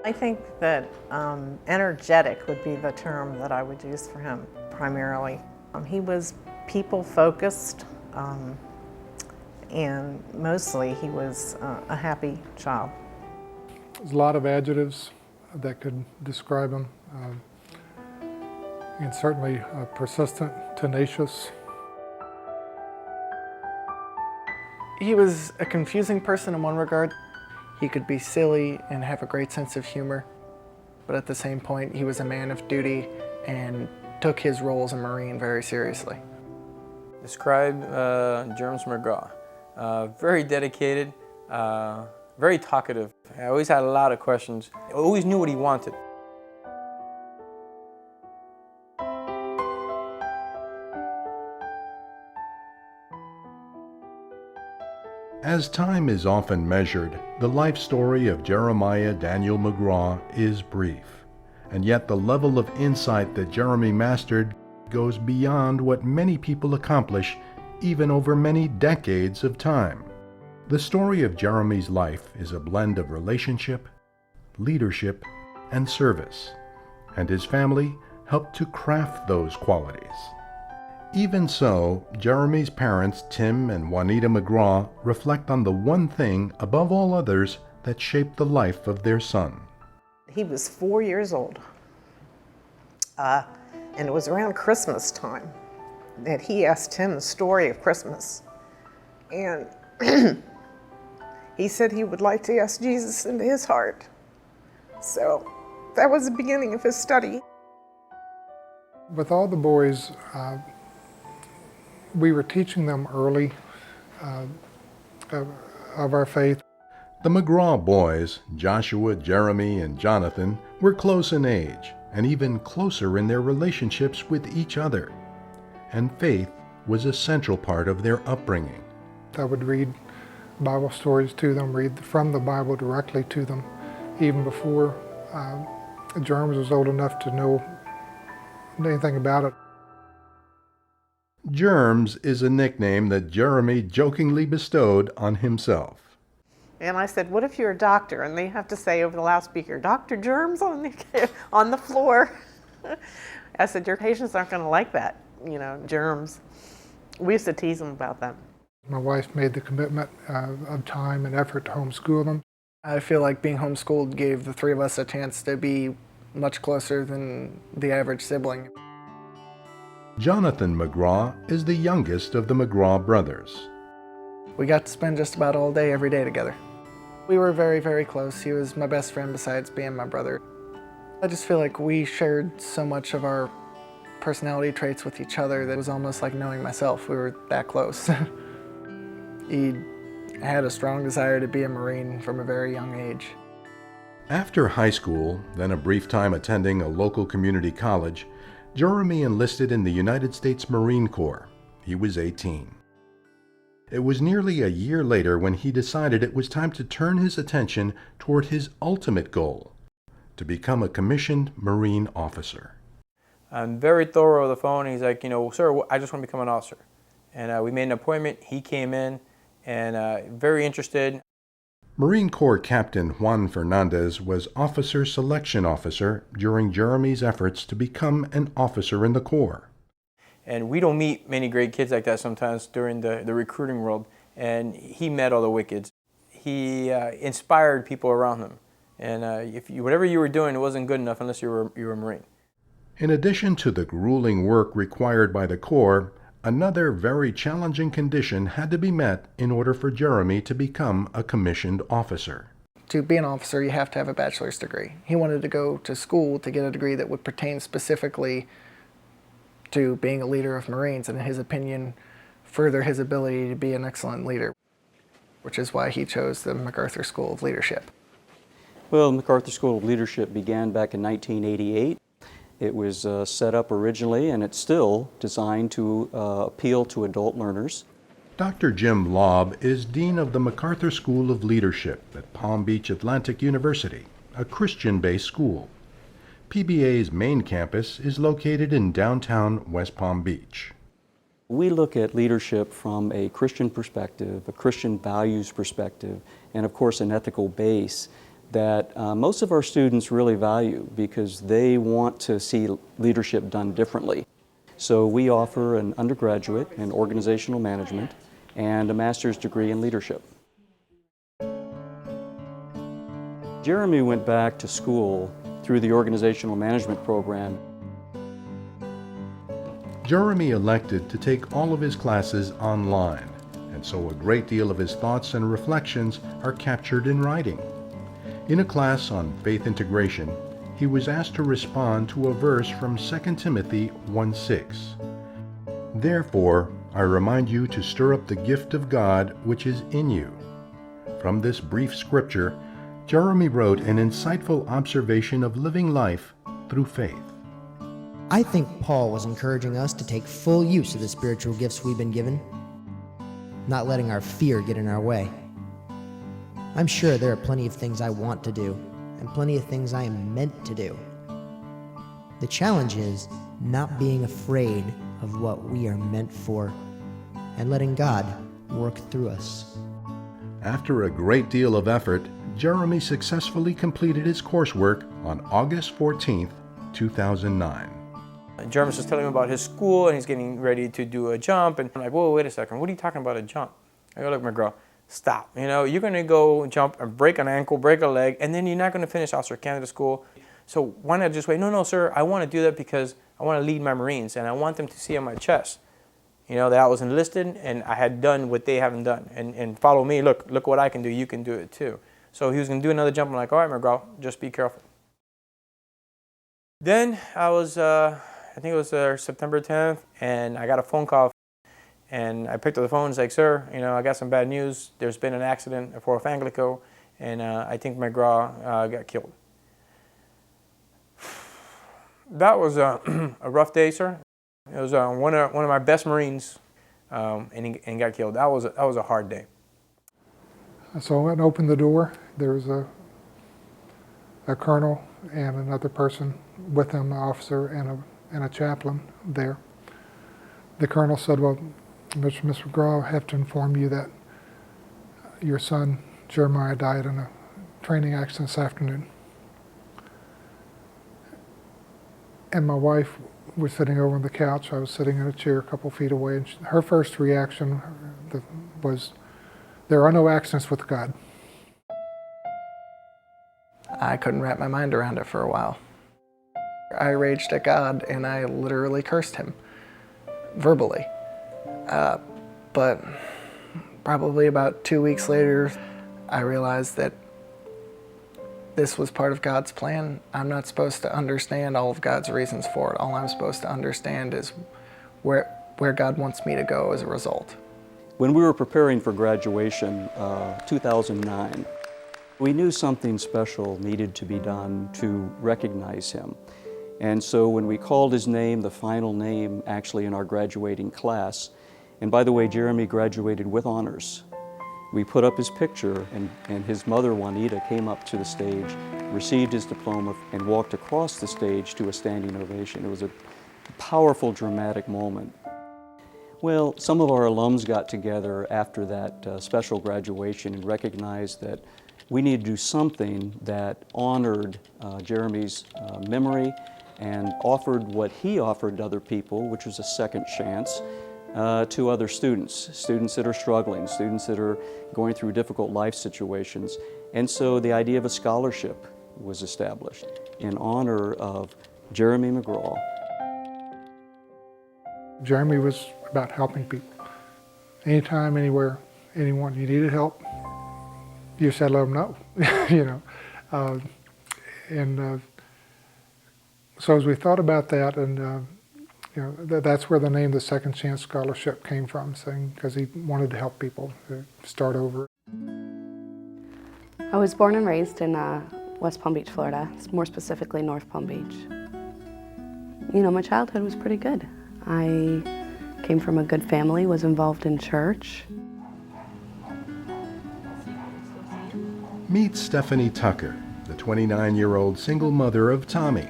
I think that energetic would be the term that I would use for him primarily. He was people-focused, and mostly he was a happy child. There's a lot of adjectives that could describe him, and certainly persistent, tenacious. He was a confusing person in one regard. He could be silly and have a great sense of humor, but at the same point, he was a man of duty and took his role as a Marine very seriously. Describe Jerms McGraw. Very dedicated, very talkative. I always had a lot of questions. I always knew what he wanted. As time is often measured, the life story of Jeremiah Daniel McGraw is brief, and yet the level of insight that Jeremy mastered goes beyond what many people accomplish even over many decades of time. The story of Jeremy's life is a blend of relationship, leadership, and service, and his family helped to craft those qualities. Even so, Jeremy's parents, Tim and Juanita McGraw, reflect on the one thing above all others that shaped the life of their son. He was 4 years old, and it was around Christmas time that he asked him the story of Christmas. And he said he would like to ask Jesus into his heart. So that was the beginning of his study. With all the boys, we were teaching them early of our faith. The McGraw boys, Joshua, Jeremy, and Jonathan, were close in age and even closer in their relationships with each other. And faith was a central part of their upbringing. I would read Bible stories to them, read from the Bible directly to them, even before Jerms was old enough to know anything about it. Jerms is a nickname that Jeremy jokingly bestowed on himself. And I said, what if you're a doctor? And they have to say over the loudspeaker, Dr. Jerms on the floor. I said, your patients aren't going to like that, germs. We used to tease them about that. My wife made the commitment of time and effort to homeschool them. I feel like being homeschooled gave the three of us a chance to be much closer than the average sibling. Jonathan McGraw is the youngest of the McGraw brothers. We got to spend just about all day, every day together. We were very, very close. He was my best friend besides being my brother. I just feel like we shared so much of our personality traits with each other that it was almost like knowing myself. We were that close. He had a strong desire to be a Marine from a very young age. After high school, then a brief time attending a local community college, Jeremy enlisted in the United States Marine Corps. He was 18. It was nearly a year later when he decided it was time to turn his attention toward his ultimate goal, to become a commissioned Marine officer. I'm very thorough on the phone. He's like, sir, I just want to become an officer. And we made an appointment. He came in and very interested. Marine Corps Captain Juan Fernandez was officer selection officer during Jeremy's efforts to become an officer in the Corps. And we don't meet many great kids like that sometimes during the recruiting world. And he met all the wickeds. He inspired people around him. And whatever you were doing, it wasn't good enough unless you were a Marine. In addition to the grueling work required by the Corps, another very challenging condition had to be met in order for Jeremy to become a commissioned officer. To be an officer, you have to have a bachelor's degree. He wanted to go to school to get a degree that would pertain specifically to being a leader of Marines, and in his opinion, further his ability to be an excellent leader, which is why he chose the MacArthur School of Leadership. Well, the MacArthur School of Leadership began back in 1988. It was set up originally, and it's still designed to appeal to adult learners. Dr. Jim Lobb is Dean of the MacArthur School of Leadership at Palm Beach Atlantic University, a Christian-based school. PBA's main campus is located in downtown West Palm Beach. We look at leadership from a Christian perspective, a Christian values perspective, and of course an ethical base that most of our students really value because they want to see leadership done differently. So we offer an undergraduate in organizational management and a master's degree in leadership. Jeremy went back to school through the organizational management program. Jeremy elected to take all of his classes online, and so a great deal of his thoughts and reflections are captured in writing. In a class on faith integration, he was asked to respond to a verse from 2 Timothy 1:6. Therefore, I remind you to stir up the gift of God which is in you. From this brief scripture, Jeremy wrote an insightful observation of living life through faith. I think Paul was encouraging us to take full use of the spiritual gifts we've been given, not letting our fear get in our way. I'm sure there are plenty of things I want to do, and plenty of things I am meant to do. The challenge is not being afraid of what we are meant for, and letting God work through us. After a great deal of effort, Jeremy successfully completed his coursework on August 14th, 2009. Jerms was telling me about his school, and he's getting ready to do a jump, and I'm like, whoa, wait a second, what are you talking about, a jump? I go, look, McGraw, stop. You know, you're going to go jump and break an ankle, break a leg, and then you're not going to finish Officer Candidate school. So why not just wait? No, sir, I want to do that because I want to lead my Marines, and I want them to see on my chest, you know, that I was enlisted, and I had done what they haven't done. And follow me, look what I can do, you can do it too. So he was going to do another jump. I'm like, all right, McGraw, just be careful. Then I was, I think it was September 10th, and I got a phone call, and I picked up the phone. It's like, sir, you know, I got some bad news. There's been an accident at Fort ANGLICO, and I think McGraw got killed. That was a rough day, sir. It was one of my best Marines, and he got killed. That was a hard day. So I went and opened the door. There was a colonel and another person with him, an officer and a chaplain there. The colonel said, well, Mr. McGraw, I have to inform you that your son, Jeremiah, died in a training accident this afternoon. And my wife was sitting over on the couch. I was sitting in a chair a couple feet away, and her first reaction was, there are no accidents with God. I couldn't wrap my mind around it for a while. I raged at God, and I literally cursed him, verbally. But probably about 2 weeks later, I realized that this was part of God's plan. I'm not supposed to understand all of God's reasons for it. All I'm supposed to understand is where God wants me to go as a result. When we were preparing for graduation, 2009, we knew something special needed to be done to recognize him. And so when we called his name, the final name actually in our graduating class, and by the way, Jeremy graduated with honors. We put up his picture, and his mother, Juanita, came up to the stage, received his diploma, and walked across the stage to a standing ovation. It was a powerful, dramatic moment. Well, some of our alums got together after that special graduation and recognized that we needed to do something that honored Jeremy's memory and offered what he offered to other people, which was a second chance to other students that are struggling, students that are going through difficult life situations. And so the idea of a scholarship was established in honor of Jeremy McGraw. Jeremy was about helping people. Anytime, anywhere, anyone you needed help, you said let them know, you know. So as we thought about that, and you know, that's where the name the Second Chance Scholarship came from, saying because he wanted to help people to start over. I was born and raised in West Palm Beach, Florida, more specifically North Palm Beach. You know, my childhood was pretty good. I came from a good family, was involved in church. Meet Stephanie Tucker, the 29-year-old single mother of Tommy.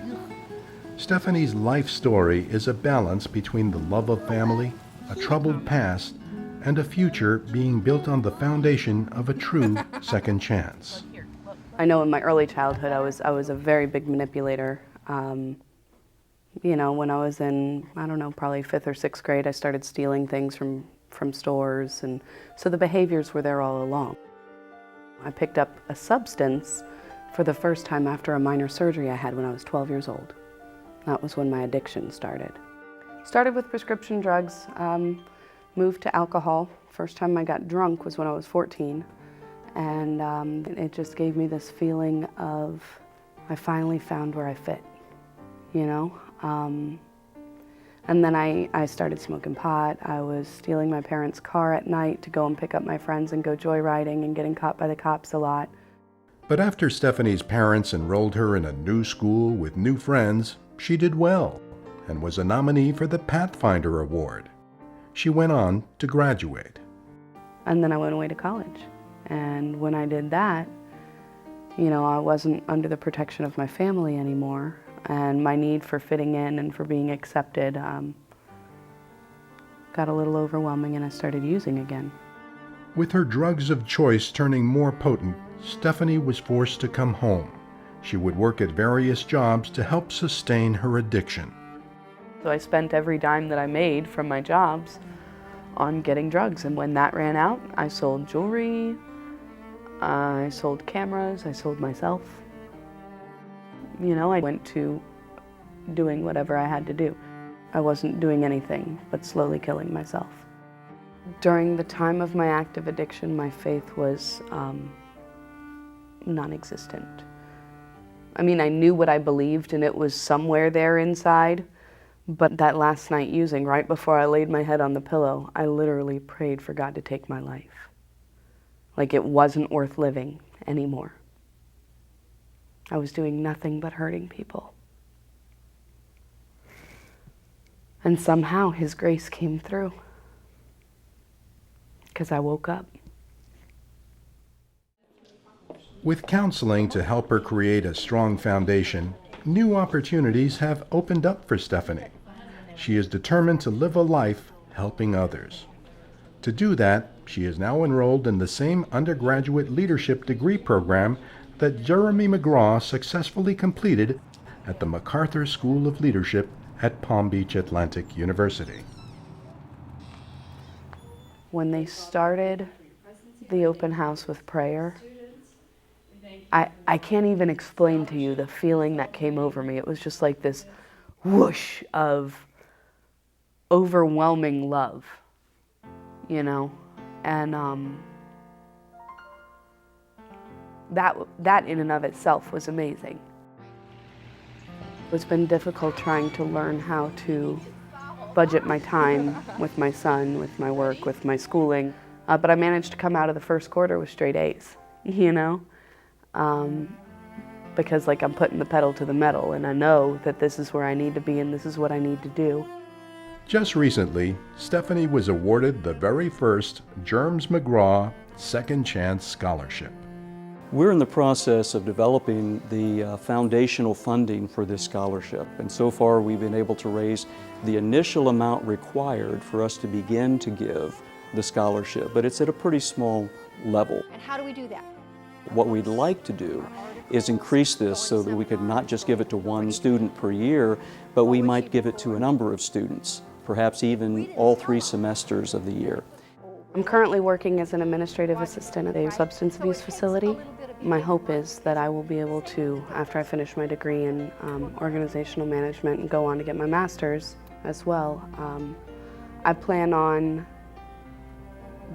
Stephanie's life story is a balance between the love of family, a troubled past, and a future being built on the foundation of a true second chance. I know in my early childhood I was a very big manipulator. You know, when I was in, I don't know, probably 5th or 6th grade, I started stealing things from stores, and so the behaviors were there all along. I picked up a substance for the first time after a minor surgery I had when I was 12 years old. That was when my addiction started. Started with prescription drugs, moved to alcohol. First time I got drunk was when I was 14, and it just gave me this feeling of I finally found where I fit, you know? And then I started smoking pot. I was stealing my parents' car at night to go and pick up my friends and go joyriding and getting caught by the cops a lot. But after Stephanie's parents enrolled her in a new school with new friends, she did well and was a nominee for the Pathfinder Award. She went on to graduate. And then I went away to college. And when I did that, you know, I wasn't under the protection of my family anymore. And my need for fitting in and for being accepted got a little overwhelming, and I started using again. With her drugs of choice turning more potent, Stephanie was forced to come home. She would work at various jobs to help sustain her addiction. So I spent every dime that I made from my jobs on getting drugs, and when that ran out, I sold jewelry, I sold cameras, I sold myself. You know, I went to doing whatever I had to do. I wasn't doing anything but slowly killing myself. During the time of my active addiction, my faith was non-existent. I mean, I knew what I believed, and it was somewhere there inside, but that last night using, right before I laid my head on the pillow, I literally prayed for God to take my life. Like it wasn't worth living anymore. I was doing nothing but hurting people. And somehow His grace came through, because I woke up. With counseling to help her create a strong foundation, new opportunities have opened up for Stephanie. She is determined to live a life helping others. To do that, she is now enrolled in the same undergraduate leadership degree program that Jerms McGraw successfully completed at the MacArthur School of Leadership at Palm Beach Atlantic University. When they started the open house with prayer, I can't even explain to you the feeling that came over me. It was just like this whoosh of overwhelming love, you know? And that in and of itself was amazing. It's been difficult trying to learn how to budget my time with my son, with my work, with my schooling. But I managed to come out of the first quarter with straight A's, you know? Because like I'm putting the pedal to the metal, and I know that this is where I need to be and this is what I need to do. Just recently, Stephanie was awarded the very first Jerms McGraw Second Chance Scholarship. We're in the process of developing the foundational funding for this scholarship, and so far we've been able to raise the initial amount required for us to begin to give the scholarship, but it's at a pretty small level. And how do we do that? What we'd like to do is increase this so that we could not just give it to one student per year, but we might give it to a number of students, perhaps even all 3 semesters of the year. I'm currently working as an administrative assistant at a substance abuse facility. My hope is that I will be able to, after I finish my degree in organizational management and go on to get my master's as well, I plan on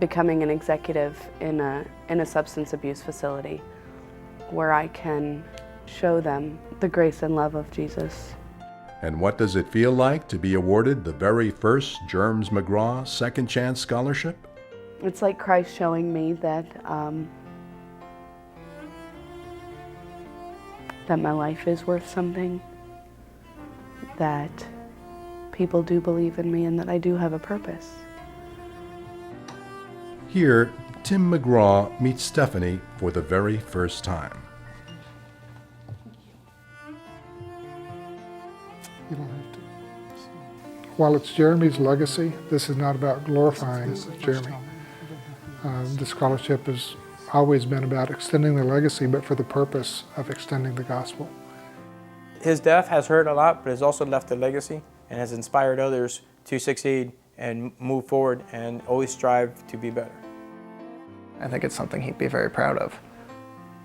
becoming an executive in a substance abuse facility where I can show them the grace and love of Jesus. And what does it feel like to be awarded the very first Jerms McGraw Second Chance Scholarship? It's like Christ showing me that that my life is worth something, that people do believe in me, and that I do have a purpose. Here, Tim McGraw meets Stephanie for the very first time. You don't have to. While it's Jeremy's legacy, this is not about glorifying Jeremy. The scholarship is always been about extending the legacy, but for the purpose of extending the gospel. His death has hurt a lot, but has also left a legacy and has inspired others to succeed and move forward and always strive to be better. I think it's something he'd be very proud of.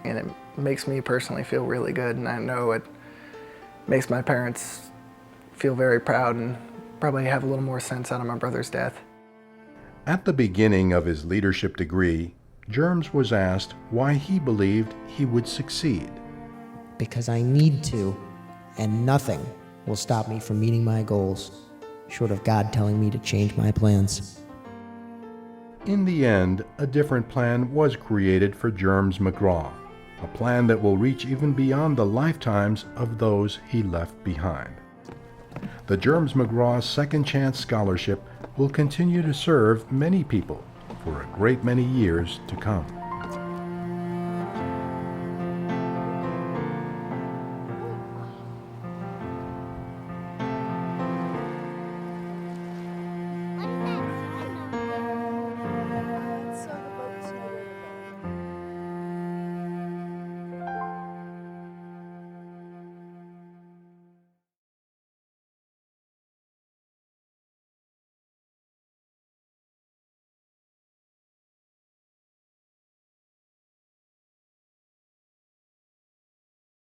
And it makes me personally feel really good, and I know it makes my parents feel very proud and probably have a little more sense out of my brother's death. At the beginning of his leadership degree, Jerms was asked why he believed he would succeed. Because I need to, and nothing will stop me from meeting my goals, short of God telling me to change my plans. In the end, a different plan was created for Jerms McGraw, a plan that will reach even beyond the lifetimes of those he left behind. The Jerms McGraw Second Chance Scholarship will continue to serve many people for a great many years to come.